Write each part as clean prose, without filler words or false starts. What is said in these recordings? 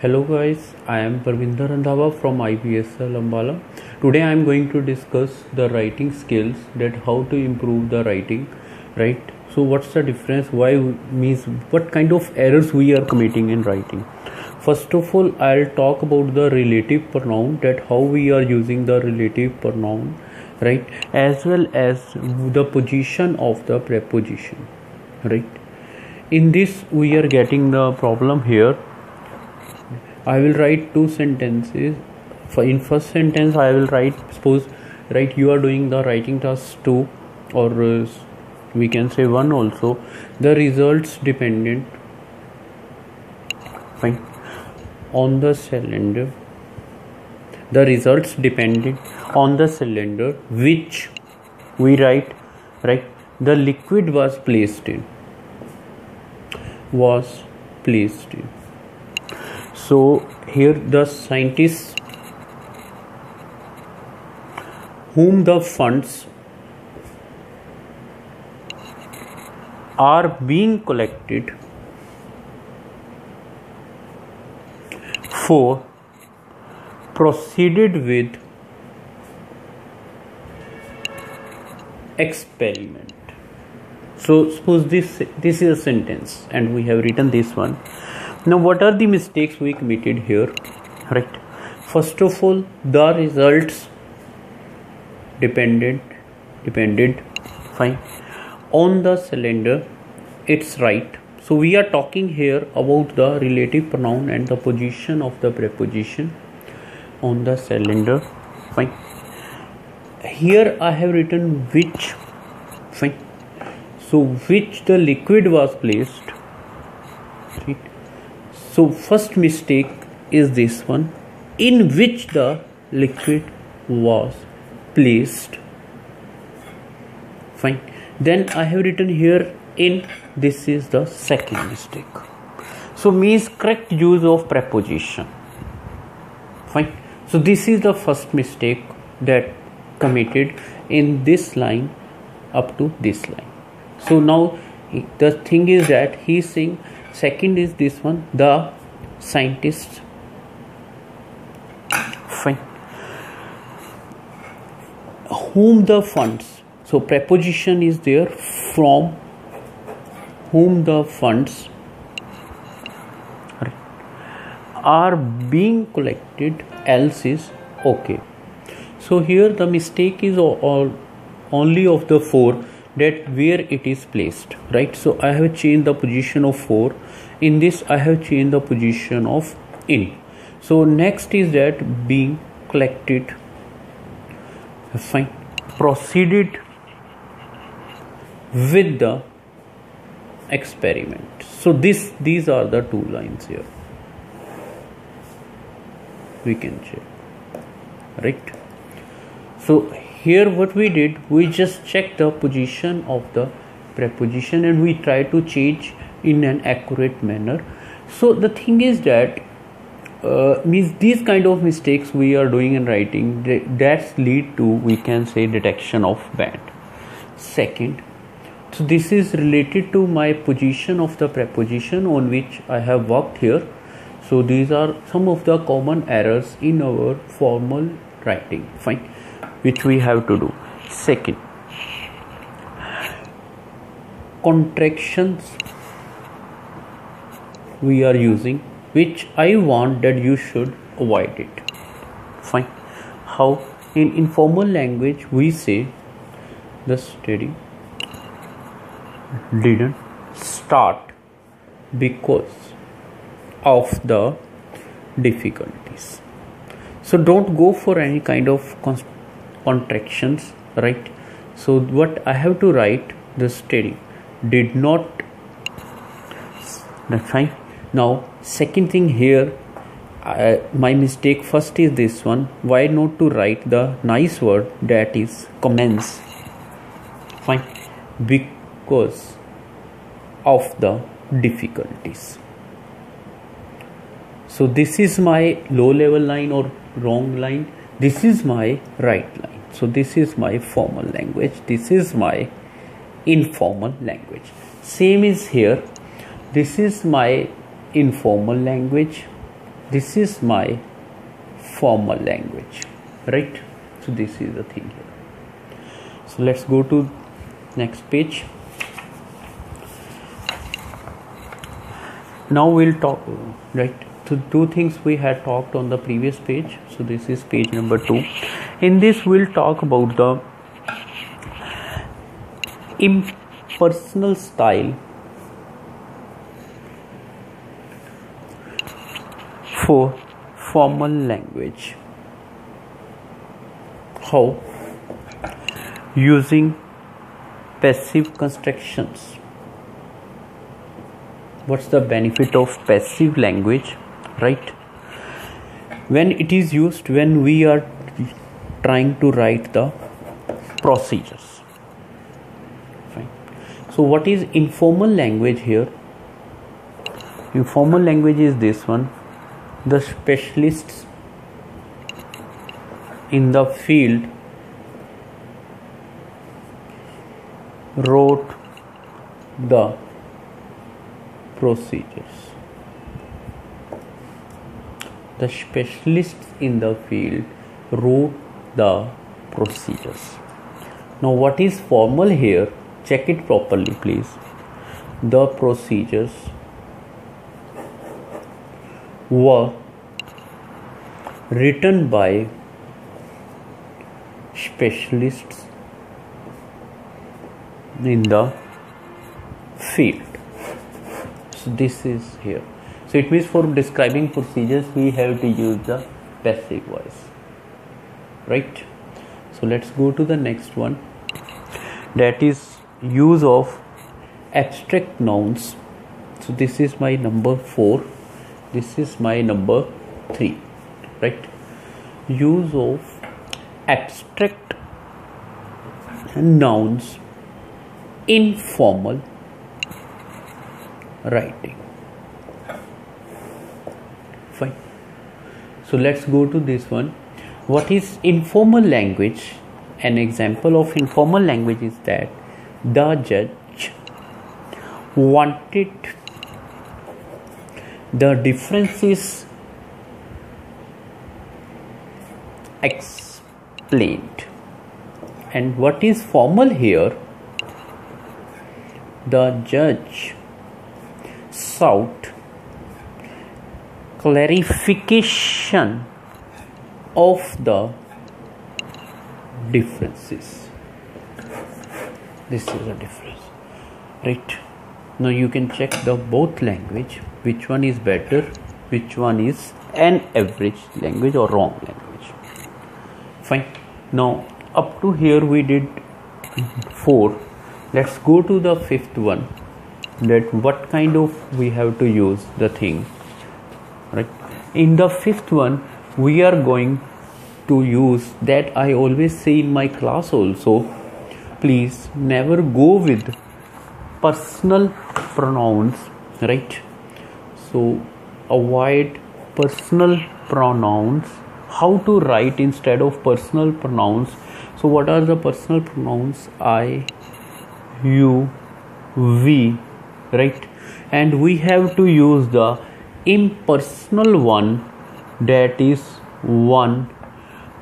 Hello guys, I am Parvinder Randhawa from IBSL Ambala. Today I am going to discuss the writing skills, that how to improve the writing, right? So what's the difference, why means what kind of errors we are committing in writing. First of all, I'll talk about the relative pronoun, that how we are using the relative pronoun, right? As well as the position of the preposition, right? In this we are getting the problem here. I will write two sentences. In first sentence I will write, suppose you are doing the writing task 2, or we can say 1 also. The results dependent on the cylinder. The results dependent on the cylinder which we write, right? The liquid was placed in. So here the scientists whom the funds are being collected for proceeded with experiment. So suppose this is a sentence and we have written this one. Now what are the mistakes we committed here, right? First of all, the results depended on the cylinder. It's right. So we are talking here about the relative pronoun and the position of the preposition on the cylinder. Fine. Here I have written which. Fine. So which the liquid was placed. Right. So first mistake is this one, in which the liquid was placed. Fine. Then I have written here in. This is the second mistake. So means correct use of preposition. Fine. So this is the first mistake that committed in this line up to this line. So now the thing is that he is saying second is this one, the scientists. Fine. Whom the funds. So preposition is there, from whom the funds are being collected, else is okay. So here the mistake is all only of the 4, that where it is placed, right? So I have changed the position of 4. In this I have changed the position of in. So next is that being collected. Fine. Proceeded with the experiment. So these are the 2 lines here. We can check, right? So here what we did, we just checked the position of the preposition and we try to change in an accurate manner. So the thing is that means these kind of mistakes we are doing in writing, that lead to, we can say, detection of band. Second, so this is related to my position of the preposition on which I have worked here. So these are some of the common errors in our formal writing. Fine. Which we have to do. Second, contractions we are using, which I want that you should avoid it. Fine. How? In informal language we say the study didn't start because of the difficulties. So don't go for any kind of contractions, right? So what I have to write, the study did not. That's fine. Now second thing here, my mistake first is this one. Why not to write the nice word, that is commence. Fine. Because of the difficulties. So this is my low level line or wrong line. This is my right line. So this is my formal language. This is my informal language. Same is here. This is my informal language. this is my formal language, right? So this is the thing here. So let's go to next page. Now we'll talk, right? So two things we had talked on the previous page. So this is page number 2. In this we'll talk about the impersonal style for formal language. How? Using passive constructions. What's the benefit of passive language, right? When it is used when we are trying to write the procedures. Fine. So what is informal language here? Informal language is this one. The specialists in the field wrote the procedures. The specialists in the field wrote the procedures. Now what is formal here? Check it properly, please. The procedures were written by specialists in the field. So this is here. So it means for describing procedures we have to use the passive voice, right? So let's go to the next one, that is use of abstract nouns. So this is my number 4, this is my number 3, right? Use of abstract nouns in formal writing. Fine. So let's go to this one. What is informal language? An example of informal language is that the judge wanted the differences explained. And what is formal here? The judge sought clarification of the differences. This is a difference, right? Now you can check the both language, which one is better, which one is an average language or wrong language. Fine. Now up to here we did 4. Let's go to the 5th one, that what kind of we have to use the thing, right? In the 5th one we are going to use that I always say in my class also, please never go with personal pronouns, right? So avoid personal pronouns. How to write instead of personal pronouns? So what are the personal pronouns? I, you, we, right? And we have to use the impersonal one, that is one,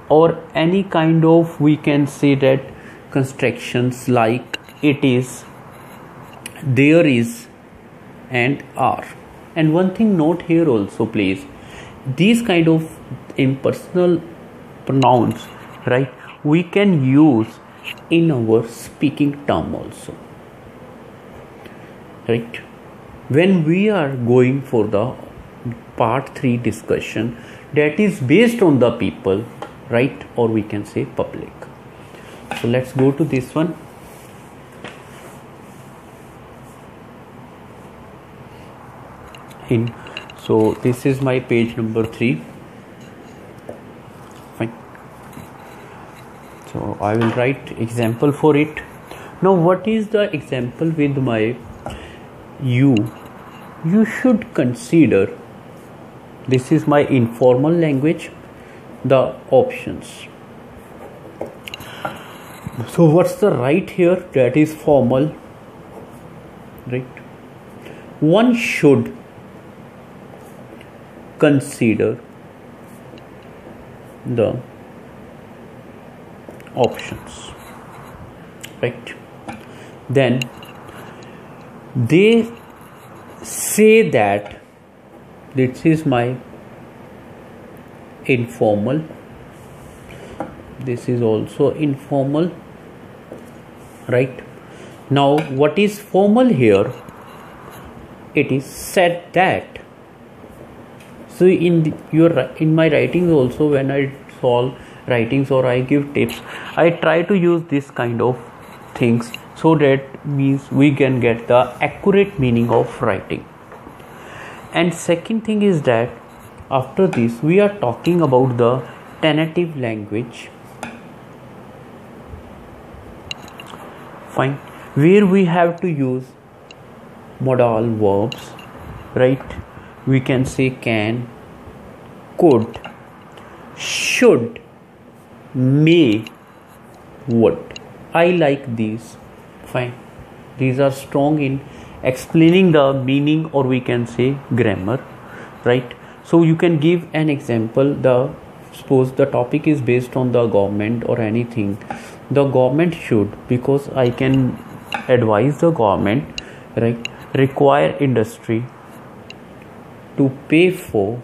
or any kind of, we can say that constructions like it is, there is, and are. And one thing note here also, please, these kind of impersonal pronouns, right, we can use in our speaking term also, right? When we are going for the part 3 discussion, that is based on the people, right, or we can say public. So let's go to this one. So this is my page number 3. Fine. So I will write example for it. Now what is the example with my you? You should consider, this is my informal language, the options. So what's the right here? That is formal, right? One should consider the options, right? Then they say that this is my informal, this is also informal, right? Now what is formal here? It is said that. So in my writings also, when I solve writings or I give tips, I try to use this kind of things, so that means we can get the accurate meaning of writing. And second thing is that after this we are talking about the tentative language, fine, where we have to use modal verbs, right? We can say can, could, should, may, would. I like these, fine. These are strong in explaining the meaning, or we can say grammar, right? So you can give an example. Suppose the topic is based on the government or anything. The government should, because I can advise the government, right, require industry to pay for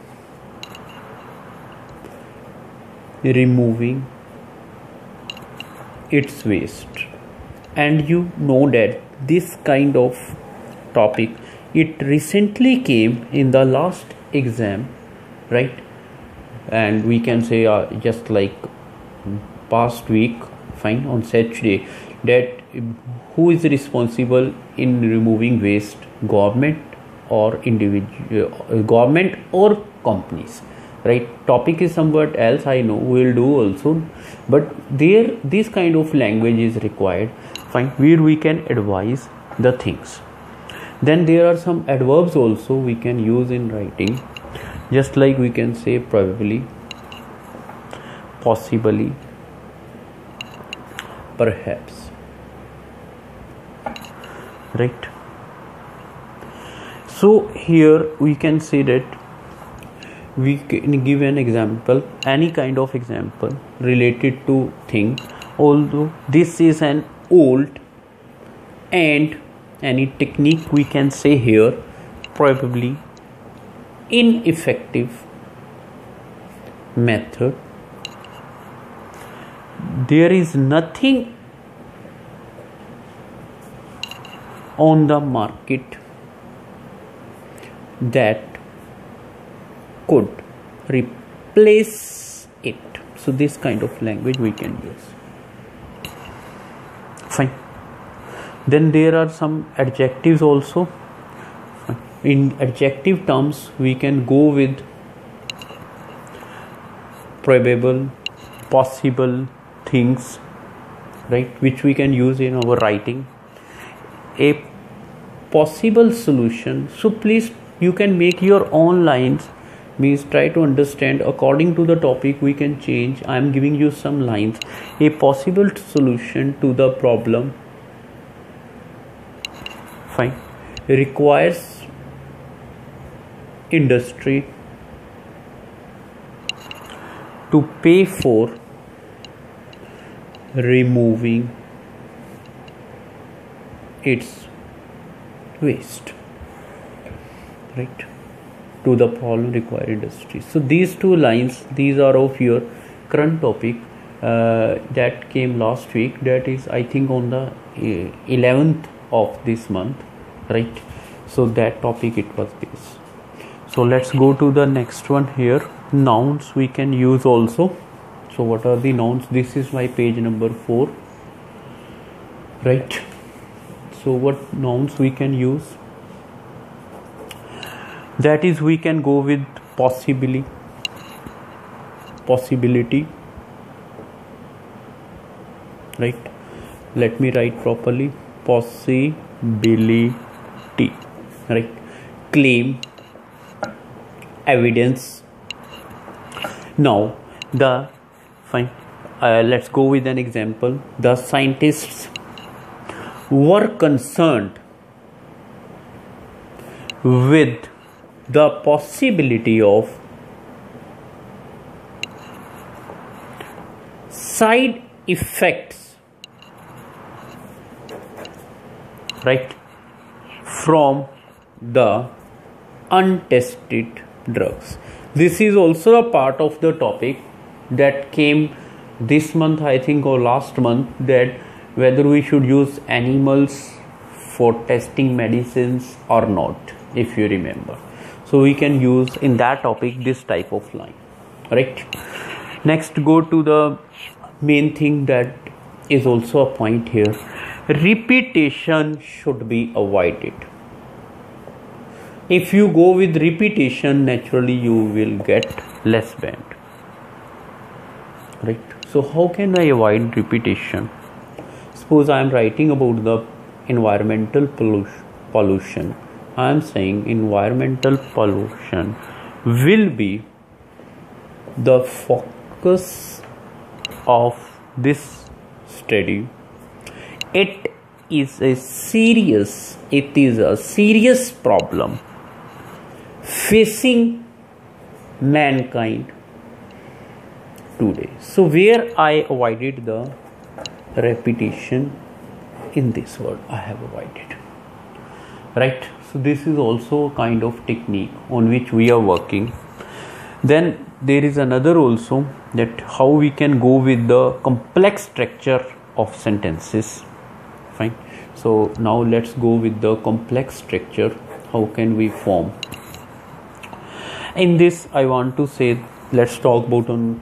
removing its waste. And you know that this kind of topic, it recently came in the last exam, right? And we can say just like past week, fine, on Saturday, that who is responsible in removing waste, government or individual, government or companies, right? Topic is somewhat else, I know, we will do also, but there this kind of language is required, fine, where we can advise the things. Then there are some adverbs also we can use in writing, just like we can say probably, possibly, perhaps, right? So here we can say that we can give an example, any kind of example related to thing, although this is an old and any technique we can say here probably ineffective method. There is nothing on the market that could replace it. So this kind of language we can use, fine. Then there are some adjectives also. In adjective terms we can go with probable, possible things, right, which we can use in our writing. A possible solution, so please you can make your own lines, means try to understand according to the topic we can change. I am giving you some lines. A possible solution to the problem, fine, requires industry to pay for removing its waste, right? To the problem require industry. So these two lines, these are of your current topic that came last week, that is I think on the 11th of this month, right? So that topic it was based. So let's go to the next one here. Nouns we can use also. So what are the nouns? This is my page number 4, right? So what nouns we can use? That is, we can go with possibly, possibility, right? Let me write properly. Possibility, right? Claim, evidence. Now the fine, let's go with an example. The scientists were concerned with the possibility of side effects, right, from the untested drugs. This is also a part of the topic that came this month, I think, or last month, that whether we should use animals for testing medicines or not, if you remember. So we can use in that topic this type of line, right? Next, go to the main thing that is also a point here. Repetition should be avoided. If you go with repetition, naturally you will get less band, right? So how can I avoid repetition? Suppose I am writing about the environmental pollution. I am saying environmental pollution will be the focus of this study. It is a serious problem facing mankind today. So where I avoided the repetition, in this word I have avoided, right? So this is also kind of technique on which we are working. Then there is another also, that how we can go with the complex structure of sentences. Fine. So now let's go with the complex structure. How can we form? In this I want to say, let's talk about on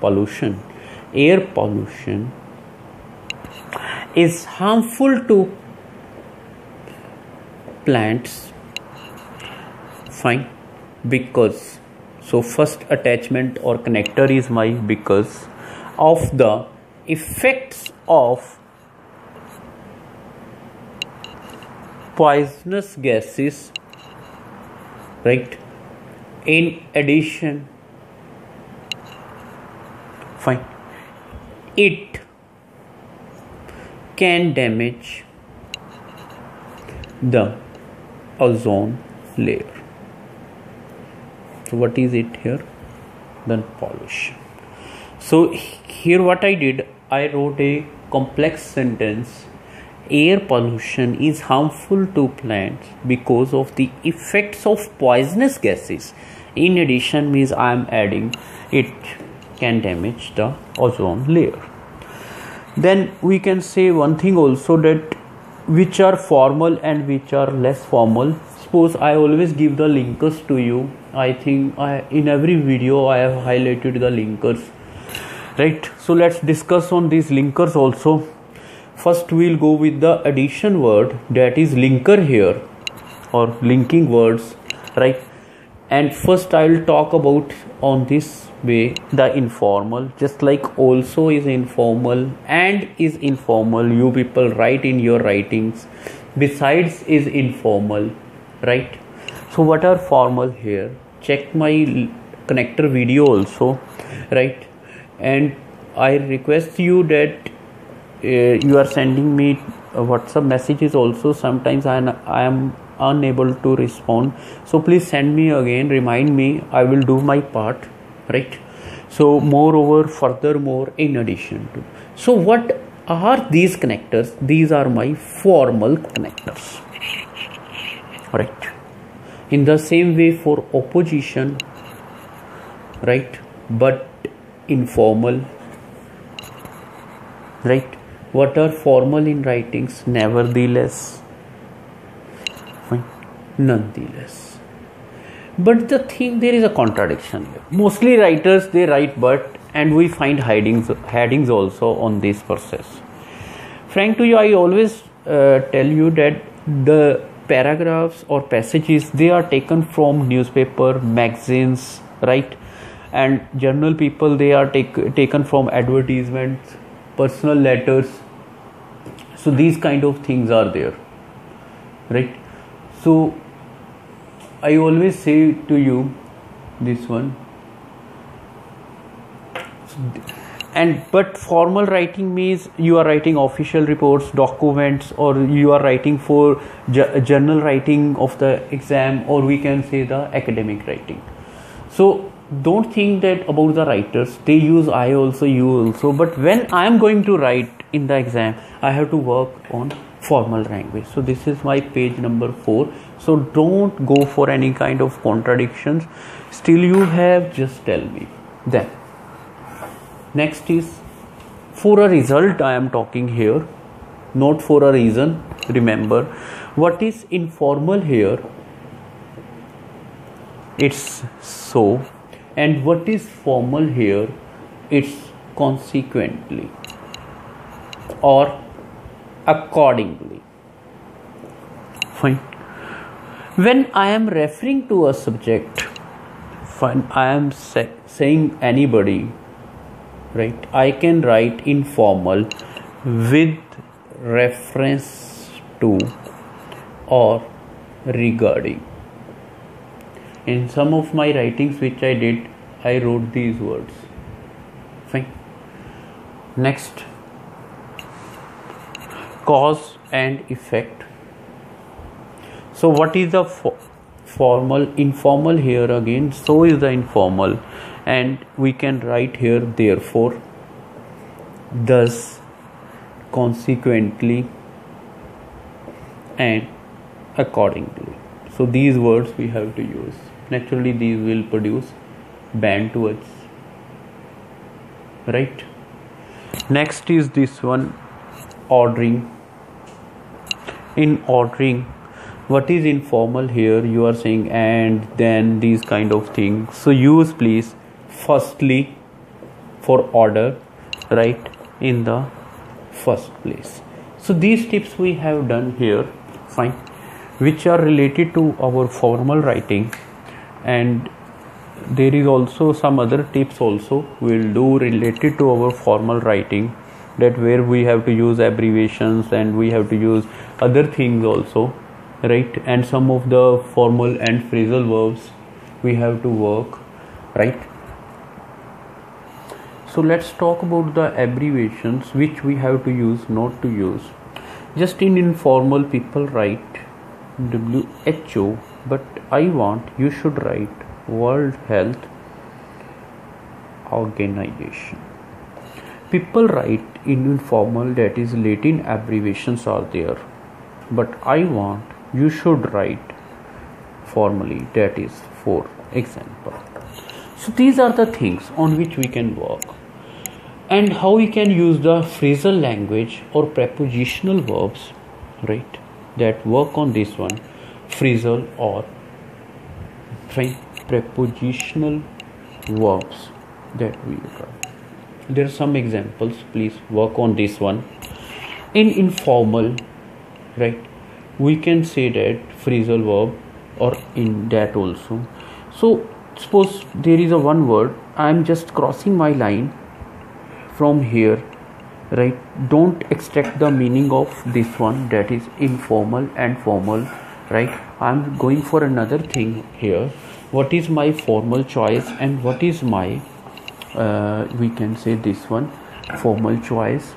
pollution. Air pollution is harmful to plants. Fine. Because, so first attachment or connector is my because of the effects of poisonous gases, right? In addition, fine, it can damage the ozone layer. So what is it here? Then pollution. So here what I did, I wrote a complex sentence. Air pollution is harmful to plants because of the effects of poisonous gases. In addition means I am adding it can damage the ozone layer. Then we can say one thing also, that which are formal and which are less formal. Suppose I always give the linkers to you. I think in every video I have highlighted the linkers, right? So let's discuss on these linkers also. First we'll go with the addition word, that is linker here, or linking words, right? And first I'll talk about on this way the informal, just like also is informal and is informal. You people write in your writings, besides is informal, right? So what are formal here? Check my connector video also, right? And I request you that you are sending me WhatsApp messages also. Sometimes I am unable to respond, so please send me again, remind me. I will do my part, right? So moreover, furthermore, in addition to, so what are these connectors? These are my formal connectors, right? In the same way for opposition, right, but informal, right? What are formal in writings? Nevertheless, fine, nonetheless. But the thing, there is a contradiction here. Mostly writers, they write but, and we find headings also on this process. Frank to you, I always tell you that the paragraphs or passages, they are taken from newspaper, magazines, right? And journal people, they are taken from advertisements, personal letters. So these kind of things are there, right? So I always say to you this one, and but formal writing means you are writing official reports, documents, or you are writing for journal writing of the exam, or we can say the academic writing. So don't think that about the writers, they use I also, you also, but when I am going to write in the exam, I have to work on formal language. So this is my page number 4. So don't go for any kind of contradictions. Still you have, just tell me. Then next is for a result I am talking here, not for a reason. Remember, what is informal here? It's so. And what is formal here? It's consequently or accordingly. Fine. When I am referring to a subject, fine, I am saying anybody, right? I can write informal with reference to or regarding. In some of my writings which I did, I wrote these words. Fine. Next, cause and effect. So what is the formal? Informal here again. So is the informal, and we can write here therefore, thus, consequently, and accordingly. So these words we have to use. Naturally these will produce band words, right? Next is this one, ordering. In ordering, what is informal here? You are saying and then these kind of things. So use please firstly for order, right, in the first place. So these tips we have done here, fine, which are related to our formal writing. And there is also some other tips also we'll do related to our formal writing, that where we have to use abbreviations and we have to use other things also, right? And some of the formal and phrasal verbs we have to work, right? So let's talk about the abbreviations which we have to use, not to use. Just in informal, people write WHO, but I want you should write World Health Organization. People write in informal, that is Latin abbreviations are there, but I want you should write formally, that is for example. So these are the things on which we can work, and how we can use the phrasal language or prepositional verbs, right, that work on this one, phrasal or prepositional verbs that we try. There are some examples, please work on this one. In informal, right, we can say that phrasal verb or in that also. So suppose there is a one word, I am just crossing my line from here, right? Don't extract the meaning of this one, that is informal and formal, right? I am going for another thing here. What is my formal choice and what is my we can say this one formal choice.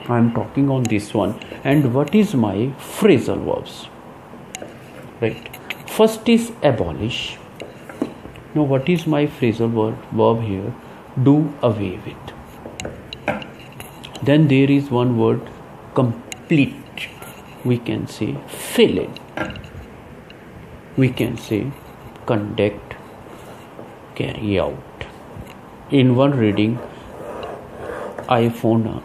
I am talking on this one. And what is my phrasal verbs, right? First is abolish. Now what is my phrasal verb here? Do away with. Then there is one word, complete. We can say fill in. We can say conduct, carry out. In one reading, I found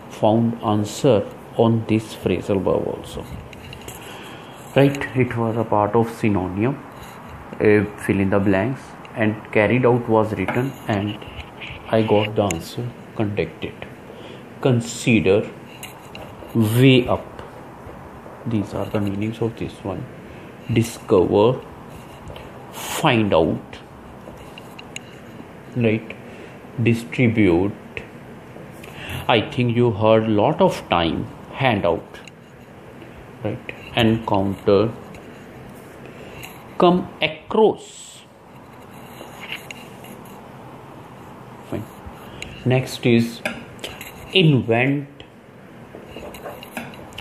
answer on this phrasal verb also, right? It was a part of synonym, fill in the blanks, and carried out was written, and I got the answer, conducted. Consider, weigh up. These are the meanings of this one. Discover, find out, right? Distribute. I think you heard lot of time, hand out, right? Encounter, come across. Fine. Next is invent,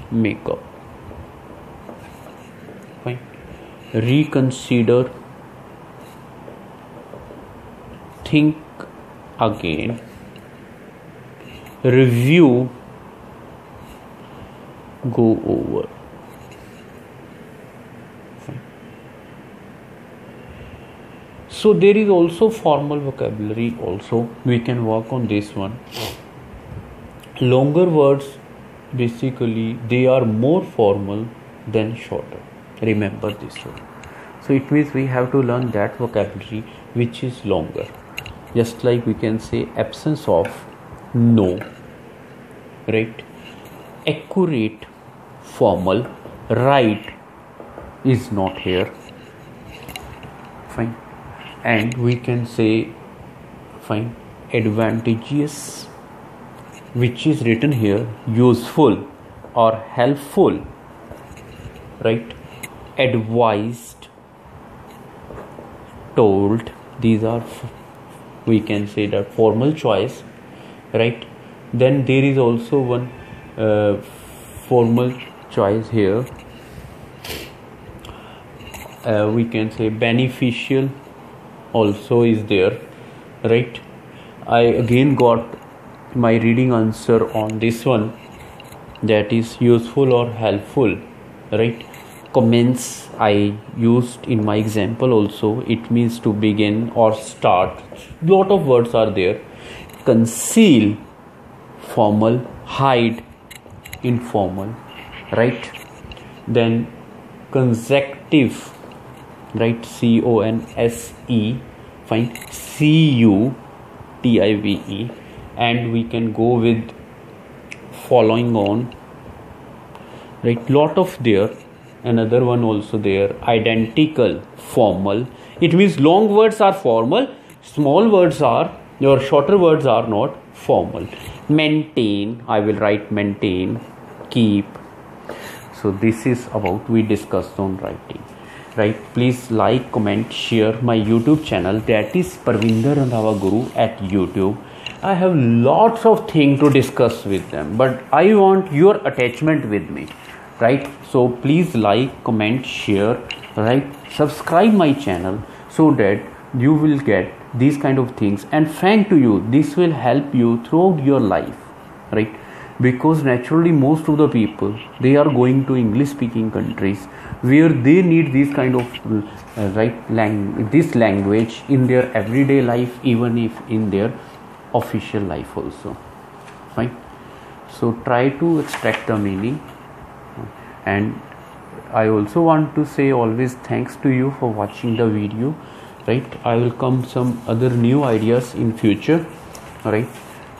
make up. Fine. Reconsider, think again, review, go over. So there is also formal vocabulary also, we can work on this one. Longer words, basically they are more formal than shorter. Remember this one. So it means we have to learn that vocabulary which is longer. Just like we can say absence of, no, right? Accurate, formal. Right is not here. Fine. And we can say, fine, advantageous, which is written here, useful or helpful, right? Advised, told, these are, we can say that formal choice, right? Then there is also one formal choice here, we can say beneficial also is there, right? I again got my reading answer on this one, that is useful or helpful, right? Commence I used in my example also, it means to begin or start. Lot of words are there. Conceal, formal. Hide, informal, right? Then consecutive, right? CONSE, fine. CUTIVE, and we can go with following on, right? Lot of there. Another one also there, identical, formal. It means long words are formal, small words are, your shorter words are not formal. Maintain, I will write maintain. Keep. So this is about, we discussed on writing, right? Please like, comment, share my YouTube channel, that is Parvinder Randhawa Guru at YouTube. I have lots of things to discuss with them, but I want your attachment with me, right? So please like, comment, share, right? Subscribe my channel so that you will get these kind of things, and frank to you, this will help you throughout your life, right? Because naturally most of the people, they are going to English speaking countries where they need this kind of this language in their everyday life, even if in their official life also, fine. So try to extract the meaning. And I also want to say always thanks to you for watching the video, right? I will come some other new ideas in future, right?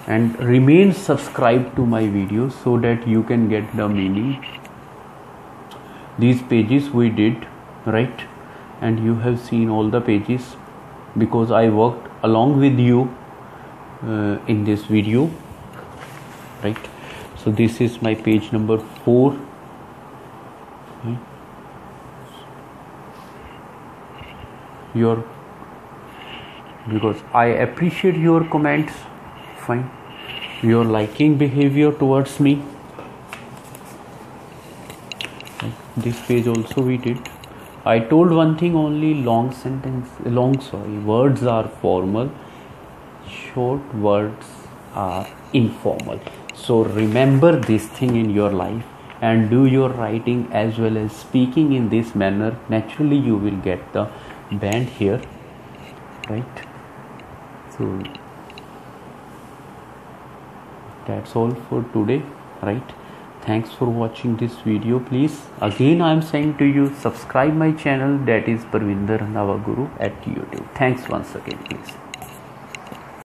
And remain subscribed to my videos so that you can get the meaning. These pages we did, right? And you have seen all the pages because I worked along with you in this video, right? So this is my page number 4. Because I appreciate your comments, fine, your liking behavior towards me. This page also we did. I told one thing only, words are formal, short words are informal. So remember this thing in your life and do your writing as well as speaking in this manner. Naturally you will get the band here, right? So that's all for today, right? Thanks for watching this video. Please, again I am saying to you, subscribe my channel, that is Parvinder Randhawa Guru at YouTube. Thanks once again, please.